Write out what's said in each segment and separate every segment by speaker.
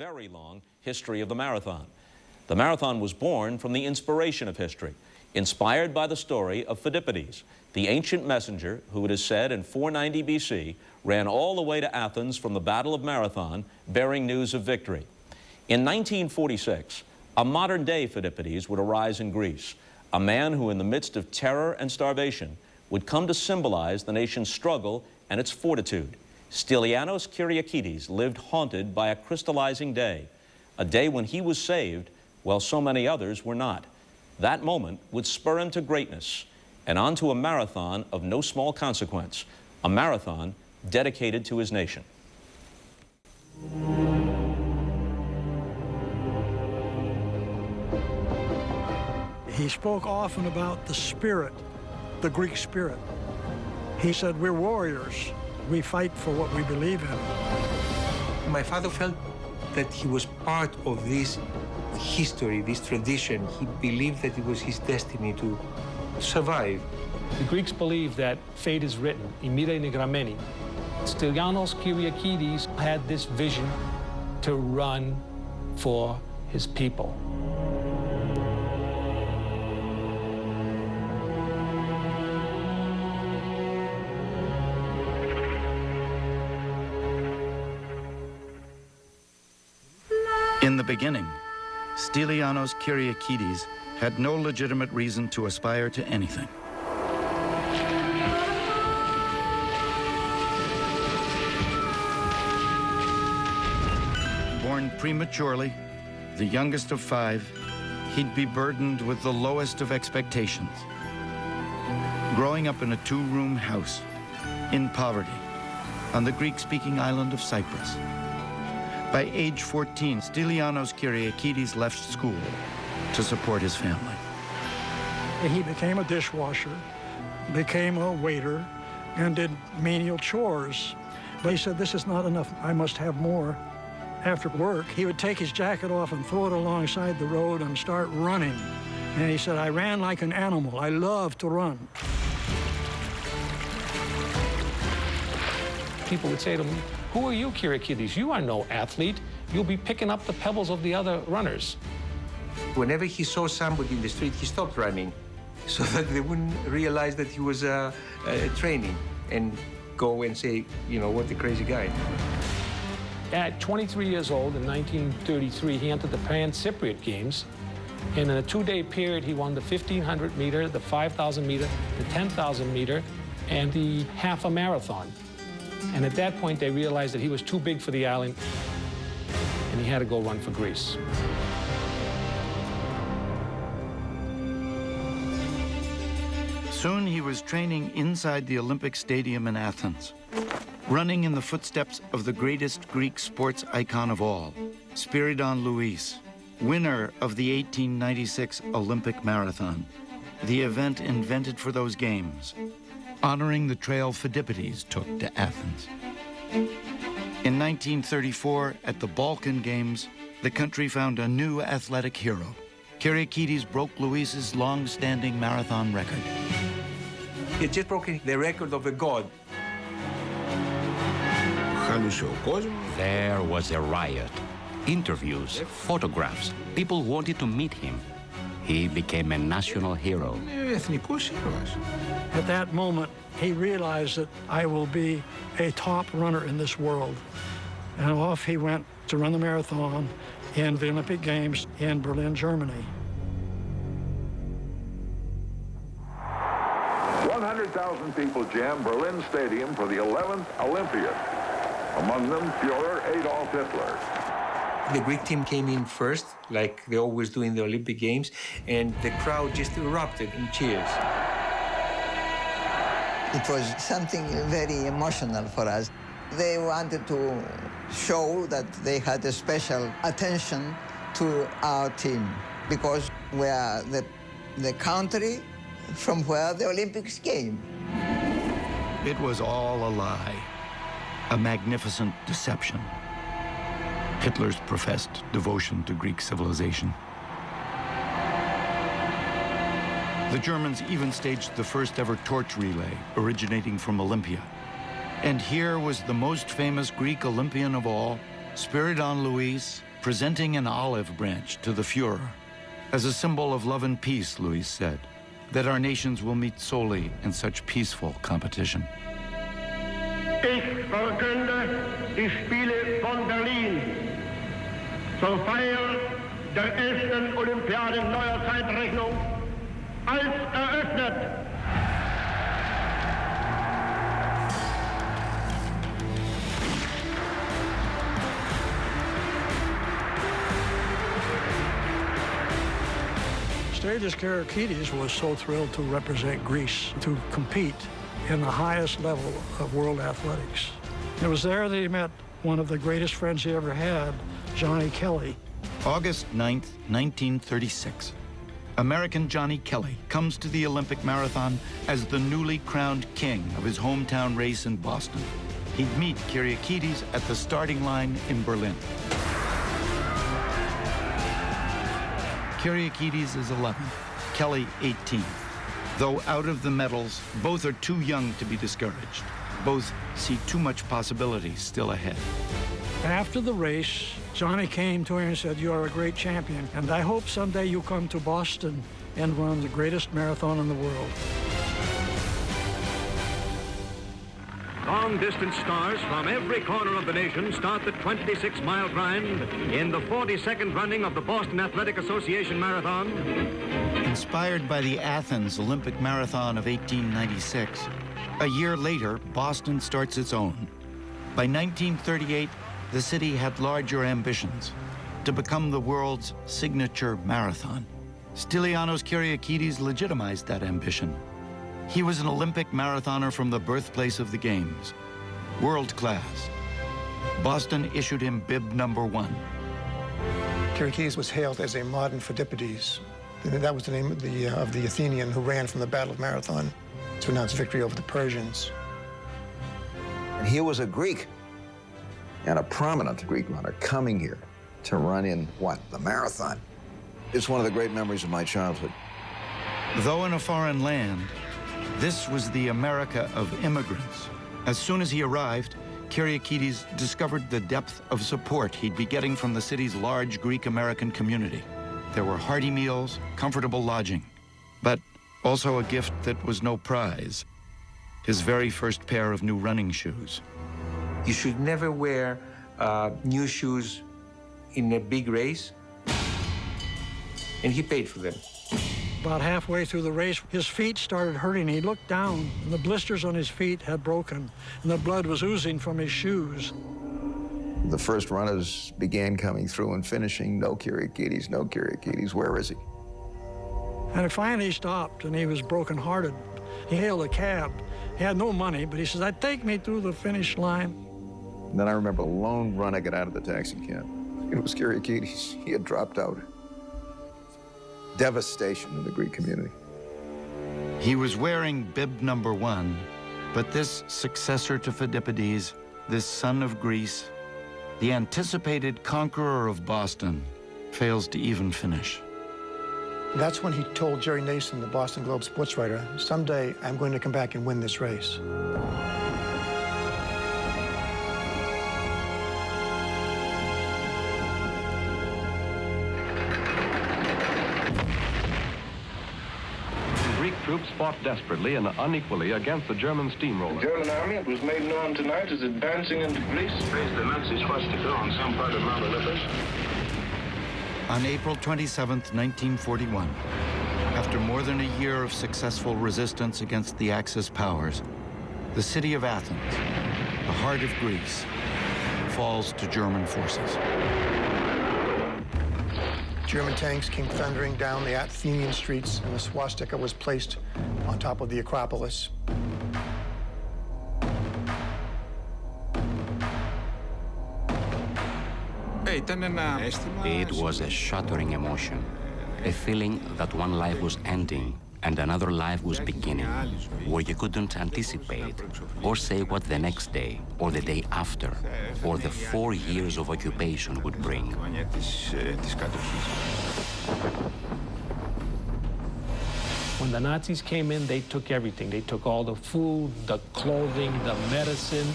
Speaker 1: very long history of the marathon. The marathon was born from the inspiration of history, inspired by the story of Phidippides, the ancient messenger who, it is said, in 490 BC, ran all the way to Athens from the Battle of Marathon, bearing news of victory. In 1946, a modern-day Phidippides would arise in Greece, a man who, in the midst of terror and starvation, would come to symbolize the nation's struggle and its fortitude. Stylianos Kyriakides lived haunted by a crystallizing day, a day when he was saved while so many others were not. That moment would spur him to greatness and onto a marathon of no small consequence, a marathon dedicated to his nation.
Speaker 2: He spoke often about the spirit, the Greek spirit. He said, we're warriors. We fight for what we believe in.
Speaker 3: My father felt that he was part of this history, this tradition. He believed that it was his destiny to survive.
Speaker 4: The Greeks believed that fate is written, imira είναι γραμμένη. Stylianos Kyriakides had this vision to run for his people.
Speaker 5: In the beginning, Stylianos Kyriakides had no legitimate reason to aspire to anything. Born prematurely, the youngest of 5, he'd be burdened with the lowest of expectations. Growing up in a 2-room house, in poverty, on the Greek-speaking island of Cyprus. By age 14, Stylianos Kyriakides left school to support his family.
Speaker 2: He became a dishwasher, became a waiter, and did menial chores. But he said, this is not enough, I must have more. After work, he would take his jacket off and throw it alongside the road and start running. And he said, I ran like an animal. I love to run.
Speaker 4: People would say to him, who are you, Kyriakides? You are no athlete. You'll be picking up the pebbles of the other runners.
Speaker 3: Whenever he saw somebody in the street, he stopped running so that they wouldn't realize that he was training and go and say, you know, what a crazy guy.
Speaker 4: At 23 years old, in 1933, he entered the Pan-Cypriot Games. And in a 2-day period, he won the 1,500 meter, the 5,000 meter, the 10,000 meter, and the half a marathon. And at that point, they realized that he was too big for the island, and he had to go run for Greece.
Speaker 5: Soon he was training inside the Olympic Stadium in Athens, running in the footsteps of the greatest Greek sports icon of all, Spiridon Louis, winner of the 1896 Olympic Marathon, the event invented for those games, honoring the trail Phidippides took to Athens. In 1934, at the Balkan Games, the country found a new athletic hero. Kyriakides broke Louis's long-standing marathon record.
Speaker 3: He had just broken the record of a god.
Speaker 6: There was a riot. Interviews, photographs. People wanted to meet him. He became a national hero.
Speaker 2: At that moment, he realized that I will be a top runner in this world. And off he went to run the marathon in the Olympic Games in Berlin, Germany.
Speaker 7: 100,000 people jammed Berlin Stadium for the 11th Olympiad. Among them, Führer Adolf Hitler.
Speaker 3: The Greek team came in first, like they always do in the Olympic Games, and the crowd just erupted in cheers.
Speaker 8: It was something very emotional for us. They wanted to show that they had a special attention to our team because we are the country from where the Olympics came.
Speaker 5: It was all a lie, a magnificent deception. Hitler's professed devotion to Greek civilization. The Germans even staged the first ever torch relay originating from Olympia. And here was the most famous Greek Olympian of all, Spiridon Louis, presenting an olive branch to the Führer. As a symbol of love and peace, Luis said, that our nations will meet solely in such peaceful competition.
Speaker 9: Ich verkünde die Spiele von Berlin zur Feier der 11. Olympiade neuer Zeitrechnung als eröffnet.
Speaker 2: Stylianos Kyriakides was so thrilled to represent Greece, to compete in the highest level of world athletics. It was there that he met one of the greatest friends he ever had, Johnny Kelly.
Speaker 5: August 9th, 1936. American Johnny Kelly comes to the Olympic marathon as the newly crowned king of his hometown race in Boston. He'd meet Kyriakides at the starting line in Berlin. Kyriakides is 11, Kelly 18. Though out of the medals, both are too young to be discouraged. Both see too much possibility still ahead.
Speaker 2: After the race, Johnny came to him and said, "You are a great champion, and I hope someday you'll come to Boston and run the greatest marathon in the world."
Speaker 10: Long-distance stars from every corner of the nation start the 26-mile grind in the 42nd running of the Boston Athletic Association Marathon.
Speaker 5: Inspired by the Athens Olympic Marathon of 1896, a year later, Boston starts its own. By 1938, the city had larger ambitions to become the world's signature marathon. Stylianos Kyriakides legitimized that ambition. He was an Olympic marathoner from the birthplace of the Games, world class. Boston issued him bib number 1.
Speaker 11: Kyriakides was hailed as a modern Phidippides. That was the name of the Athenian who ran from the Battle of Marathon to announce victory over the Persians.
Speaker 12: And he was a Greek, and a prominent Greek runner coming here to run in, what, the marathon. It's one of the great memories of my childhood.
Speaker 5: Though in a foreign land, this was the America of immigrants. As soon as he arrived, Kyriakides discovered the depth of support he'd be getting from the city's large Greek-American community. There were hearty meals, comfortable lodging, but also a gift that was no prize, his very first pair of new running shoes.
Speaker 3: You should never wear new shoes in a big race, and he paid for them.
Speaker 2: About halfway through the race, his feet started hurting. He looked down, and the blisters on his feet had broken, and the blood was oozing from his shoes.
Speaker 12: The first runners began coming through and finishing, "No Kyriakides, no Kyriakides, where is he?"
Speaker 2: And it finally stopped, and he was brokenhearted. He hailed a cab. He had no money, but he says, "I'd take me through the finish line."
Speaker 12: And then I remember a lone runner got out of the taxi cab. It was Kyriakides. He had dropped out. Devastation in the Greek community.
Speaker 5: He was wearing bib number 1, but this successor to Phidippides, this son of Greece, the anticipated conqueror of Boston, fails to even finish.
Speaker 11: That's when he told Jerry Nason, the Boston Globe sports writer, "Someday I'm going to come back and win this race."
Speaker 13: Greek troops fought desperately and unequally against the German steamroller.
Speaker 9: The German army, it was made known tonight, is advancing into Greece. Raised the Nazi swastika on some part of Mount Olympus.
Speaker 5: On April 27, 1941, after more than a year of successful resistance against the Axis powers, the city of Athens, the heart of Greece, falls to German forces.
Speaker 11: German tanks came thundering down the Athenian streets, and the swastika was placed on top of the Acropolis.
Speaker 6: It was a shattering emotion, a feeling that one life was ending and another life was beginning, where you couldn't anticipate or say what the next day, or the day after, or the 4 years of occupation would bring.
Speaker 4: When the Nazis came in, they took everything. They took all the food, the clothing, the medicine.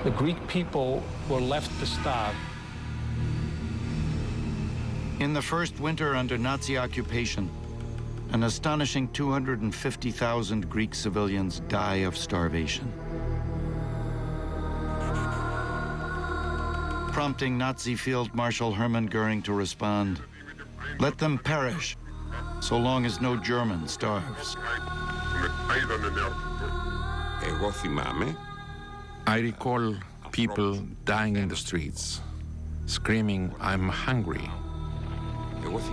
Speaker 4: The Greek people were left to starve.
Speaker 5: In the first winter under Nazi occupation, an astonishing 250,000 Greek civilians die of starvation, prompting Nazi Field Marshal Hermann Goering to respond, "Let them perish, so long as no German starves."
Speaker 14: I recall people dying in the streets, screaming, "I'm hungry."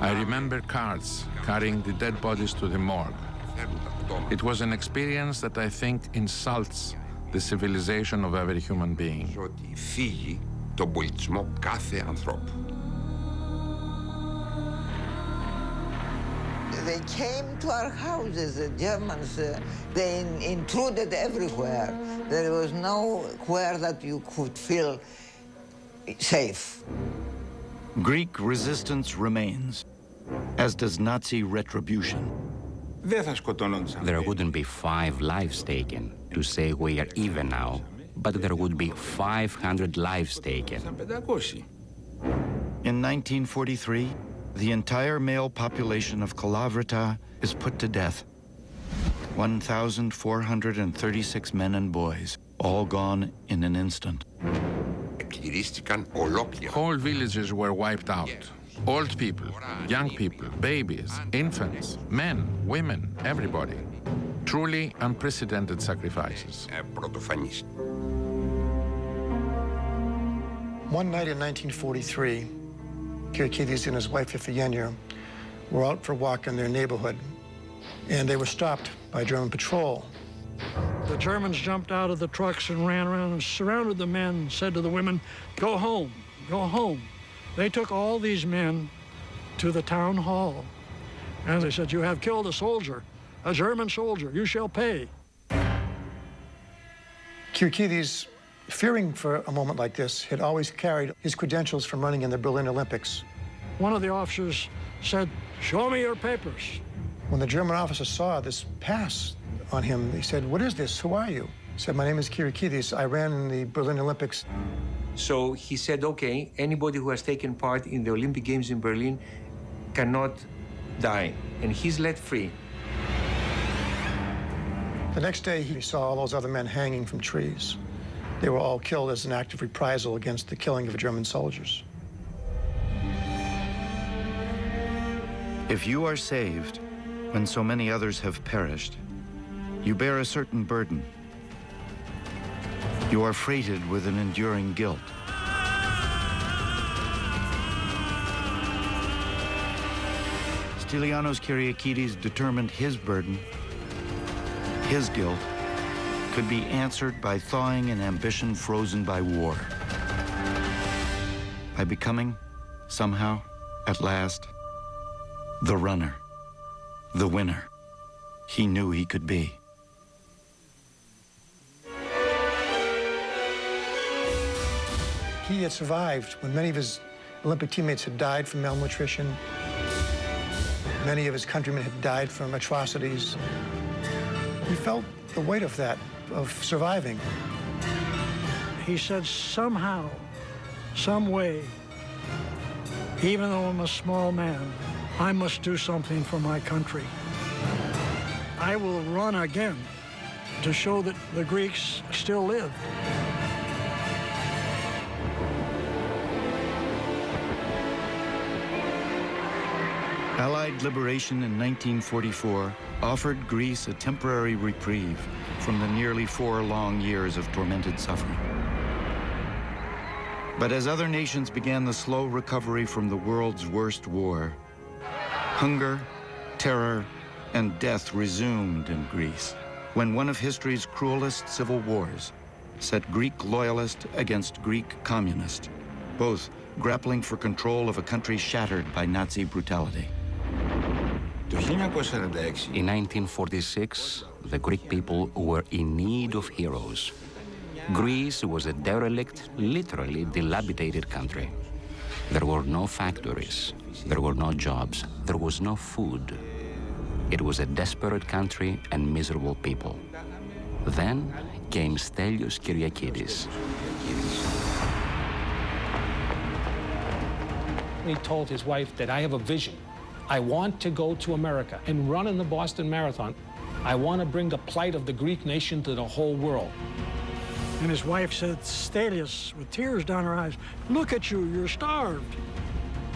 Speaker 14: I remember carts carrying the dead bodies to the morgue. It was an experience that I think insults the civilization of every human being.
Speaker 8: They came to our houses, the Germans. They intruded everywhere. There was nowhere that you could feel safe.
Speaker 5: Greek resistance remains, as does Nazi retribution.
Speaker 6: There wouldn't be 5 lives taken to say we are even now, but there would be 500 lives taken.
Speaker 5: In 1943, the entire male population of Kalavrita is put to death. 1,436 men and boys, all gone in an instant.
Speaker 14: Whole villages were wiped out. Old people, young people, babies, infants, men, women, everybody. Truly unprecedented sacrifices.
Speaker 11: One night in 1943, Kyriakides and his wife Ifigenia were out for a walk in their neighborhood, and they were stopped by German patrol.
Speaker 2: The Germans jumped out of the trucks and ran around and surrounded the men and said to the women, "Go home, go home." They took all these men to the town hall, and they said, "You have killed a soldier, a German soldier. You shall pay."
Speaker 11: Kyriakides, fearing for a moment like this, had always carried his credentials from running in the Berlin Olympics.
Speaker 2: One of the officers said, "Show me your papers."
Speaker 11: When the German officer saw this pass on him, he said, "What is this? Who are you?" He said, "My name is Kyriakides. I ran in the Berlin Olympics."
Speaker 3: So he said, okay, anybody who has taken part in the Olympic Games in Berlin cannot die, and he's let free.
Speaker 11: The next day, he saw all those other men hanging from trees. They were all killed as an act of reprisal against the killing of German soldiers.
Speaker 5: If you are saved when so many others have perished, you bear a certain burden. You are freighted with an enduring guilt. Stylianos Kyriakides determined his burden, his guilt, could be answered by thawing an ambition frozen by war. By becoming, somehow, at last, the runner, the winner he knew he could be.
Speaker 11: He had survived when many of his Olympic teammates had died from malnutrition. Many of his countrymen had died from atrocities. He felt the weight of that, of surviving.
Speaker 2: He said, somehow, some way, even though I'm a small man, I must do something for my country. I will run again to show that the Greeks still lived.
Speaker 5: Allied liberation in 1944 offered Greece a temporary reprieve from the nearly 4 long years of tormented suffering. But as other nations began the slow recovery from the world's worst war, hunger, terror, and death resumed in Greece when one of history's cruelest civil wars set Greek loyalist against Greek communist, both grappling for control of a country shattered by Nazi brutality.
Speaker 6: In 1946, the Greek people were in need of heroes. Greece was a derelict, literally dilapidated country. There were no factories, there were no jobs, there was no food. It was a desperate country and miserable people. Then came Stelios Kyriakides.
Speaker 4: openly told his wife that I have a vision. I want to go to America and run in the Boston Marathon. I want to bring the plight of the Greek nation to the whole world.
Speaker 2: And his wife said, Stylianos, with tears down her eyes, look at you, you're starved.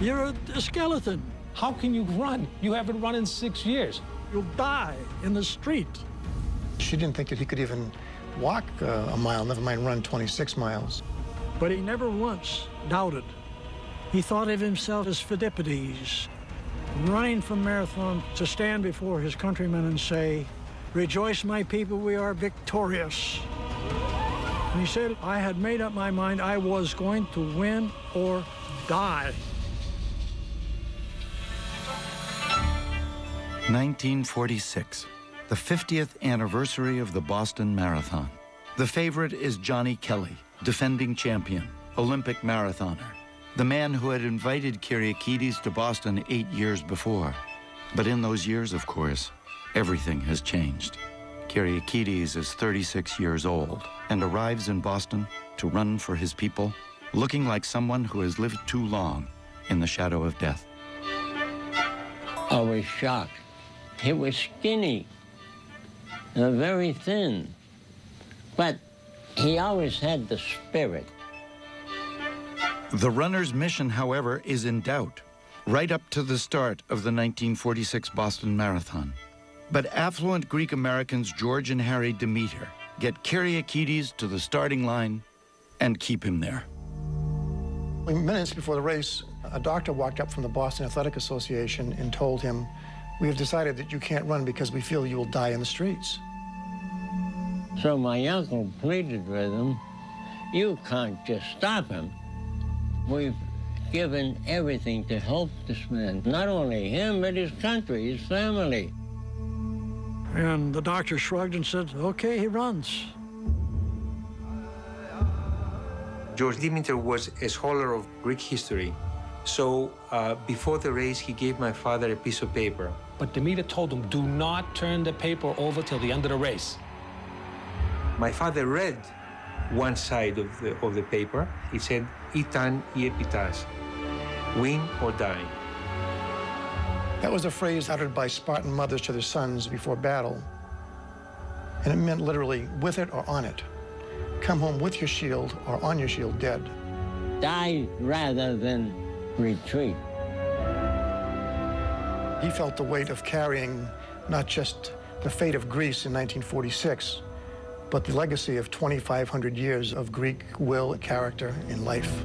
Speaker 2: You're a skeleton.
Speaker 4: How can you run? You haven't run in 6 years.
Speaker 2: You'll die in the street.
Speaker 11: She didn't think that he could even walk a mile, never mind run 26 miles.
Speaker 2: But he never once doubted. He thought of himself as Phidippides, running from marathon to stand before his countrymen and say, rejoice, my people, we are victorious. And he said, I had made up my mind I was going to win or die.
Speaker 5: 1946, the 50th anniversary of the Boston Marathon. The favorite is Johnny Kelly, defending champion, Olympic marathoner, the man who had invited Kyriakides to Boston 8 years before. But in those years, of course, everything has changed. Kyriakides is 36 years old and arrives in Boston to run for his people, looking like someone who has lived too long in the shadow of death.
Speaker 15: I was shocked. He was skinny, very thin, but he always had the spirit.
Speaker 5: The runner's mission, however, is in doubt, right up to the start of the 1946 Boston Marathon. But affluent Greek Americans George and Harry Demeter get Kyriakides to the starting line and keep him there.
Speaker 11: Minutes before the race, a doctor walked up from the Boston Athletic Association and told him, we have decided that you can't run because we feel you will die in the streets.
Speaker 15: So my uncle pleaded with him, you can't just stop him. We've given everything to help this man, not only him, but his country, his family.
Speaker 2: And the doctor shrugged and said, okay, he runs.
Speaker 3: George Demeter was a scholar of Greek history. So before the race, he gave my father a piece of paper.
Speaker 4: But Demeter told him, do not turn the paper over till the end of the race.
Speaker 3: My father read one side of the paper. It said, Itan I epitas, win or die.
Speaker 11: That was a phrase uttered by Spartan mothers to their sons before battle. And it meant literally, with it or on it. Come home with your shield or on your shield dead.
Speaker 15: Die rather than retreat.
Speaker 11: He felt the weight of carrying not just the fate of Greece in 1946, but the legacy of 2,500 years of Greek will, character, and life.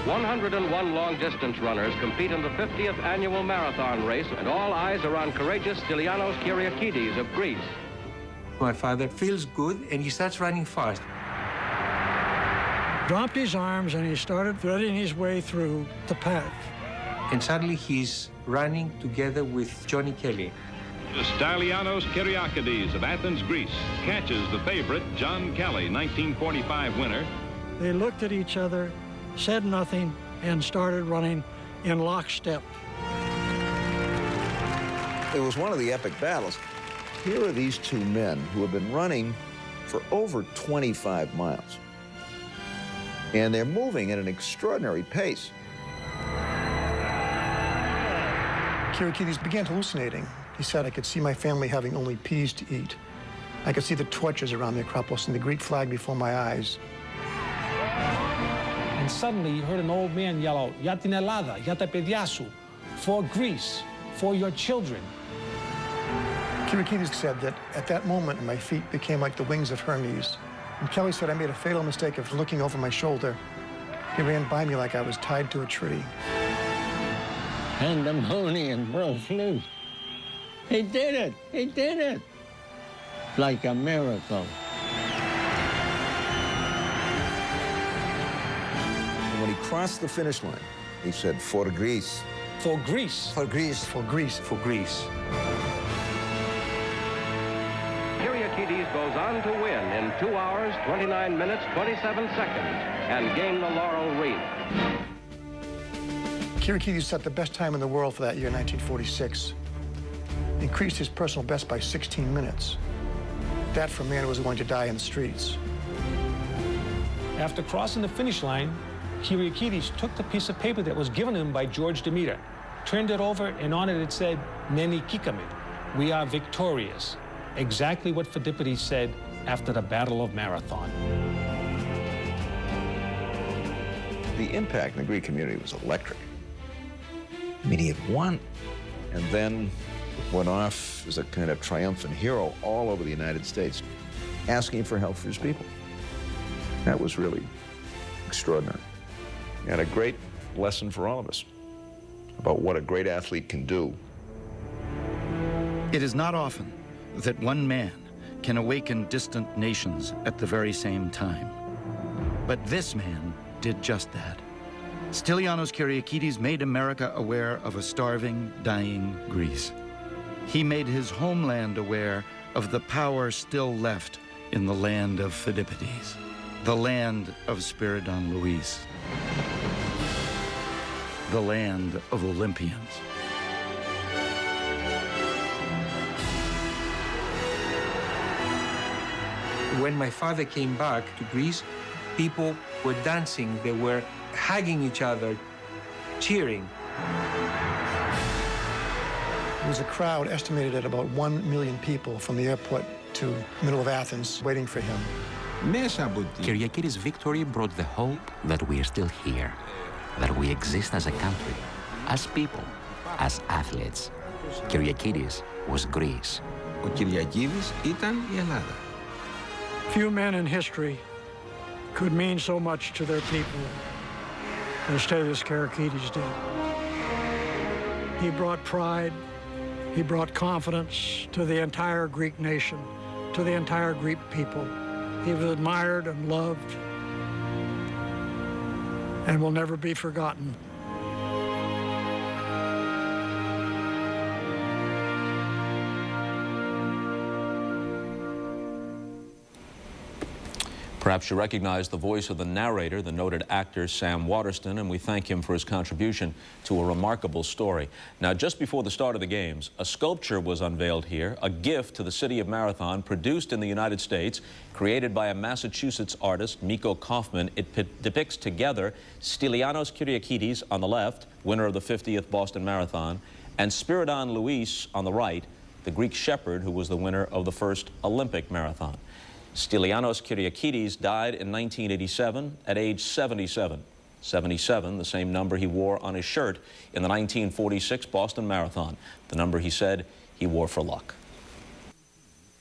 Speaker 13: 101 long-distance runners compete in the 50th annual marathon race, and all eyes are on courageous Stylianos Kyriakides of Greece.
Speaker 3: My father feels good, and he starts running fast.
Speaker 2: Dropped his arms, and he started threading his way through the pack.
Speaker 3: And suddenly he's running together with Johnny Kelly.
Speaker 16: Stylianos Kyriakides of Athens, Greece, catches the favorite John Kelly, 1945 winner.
Speaker 2: They looked at each other, said nothing, and started running in lockstep.
Speaker 12: It was one of the epic battles. Here are these two men who have been running for over 25 miles. And they're moving at an extraordinary pace.
Speaker 11: Kyriakides began hallucinating. He said, I could see my family having only peas to eat. I could see the torches around the Acropolis and the Greek flag before my eyes.
Speaker 4: And suddenly he heard an old man yell out, "Ya την Ελλάδα, ya τα παιδιά σου," for Greece, for your children.
Speaker 11: Kyriakides said that at that moment, my feet became like the wings of Hermes. And Kelly said I made a fatal mistake of looking over my shoulder. He ran by me like I was tied to a tree.
Speaker 15: Pandemonium broke loose. He did it! He did it! Like a miracle.
Speaker 12: And when he crossed the finish line, he said, for Greece.
Speaker 4: For Greece.
Speaker 8: For Greece.
Speaker 11: For Greece.
Speaker 3: For Greece.
Speaker 13: Kyriakides goes on to win in 2 hours, 29 minutes, 27 seconds, and gain the laurel wreath.
Speaker 11: Kyriakides set the best time in the world for that year, 1946. Increased his personal best by 16 minutes. That for a man who was going to die in the streets.
Speaker 4: After crossing the finish line, Kyriakides took the piece of paper that was given him by George Demeter, turned it over, and on it said, Neni Kikame, we are victorious. Exactly what Phidippides said after the Battle of Marathon.
Speaker 12: The impact in the Greek community was electric. I mean, he had won, and then went off as a kind of triumphant hero all over the United States, asking for help for his people. That was really extraordinary, and a great lesson for all of us about what a great athlete can do.
Speaker 5: It is not often that one man can awaken distant nations at the very same time. But this man did just that. Stylianos Kyriakides made America aware of a starving, dying Greece. He made his homeland aware of the power still left in the land of Phidippides, the land of Spiridon Louis, the land of Olympians.
Speaker 3: When my father came back to Greece, people were dancing, they were hugging each other, cheering.
Speaker 11: There was a crowd estimated at about 1 million people from the airport to the middle of Athens waiting for him.
Speaker 6: Kyriakides' victory brought the hope that we are still here, that we exist as a country, as people, as athletes. Kyriakides was Greece.
Speaker 17: Ο Kyriakides ήταν η Ελλάδα.
Speaker 2: Few men in history could mean so much to their people as Stylianos Kyriakides did. He brought pride, he brought confidence to the entire Greek nation, to the entire Greek people. He was admired and loved and will never be forgotten.
Speaker 1: Perhaps you recognize the voice of the narrator, the noted actor Sam Waterston, and we thank him for his contribution to a remarkable story. Now, just before the start of the games, a sculpture was unveiled here, a gift to the city of Marathon, produced in the United States, created by a Massachusetts artist, Miko Kaufman. It depicts together Stylianos Kyriakides on the left, winner of the 50th Boston Marathon, and Spiridon Louis on the right, the Greek shepherd who was the winner of the first Olympic marathon. Stylianos Kyriakides died in 1987 at age 77. 77, the same number he wore on his shirt in the 1946 Boston Marathon, the number he said he wore for luck.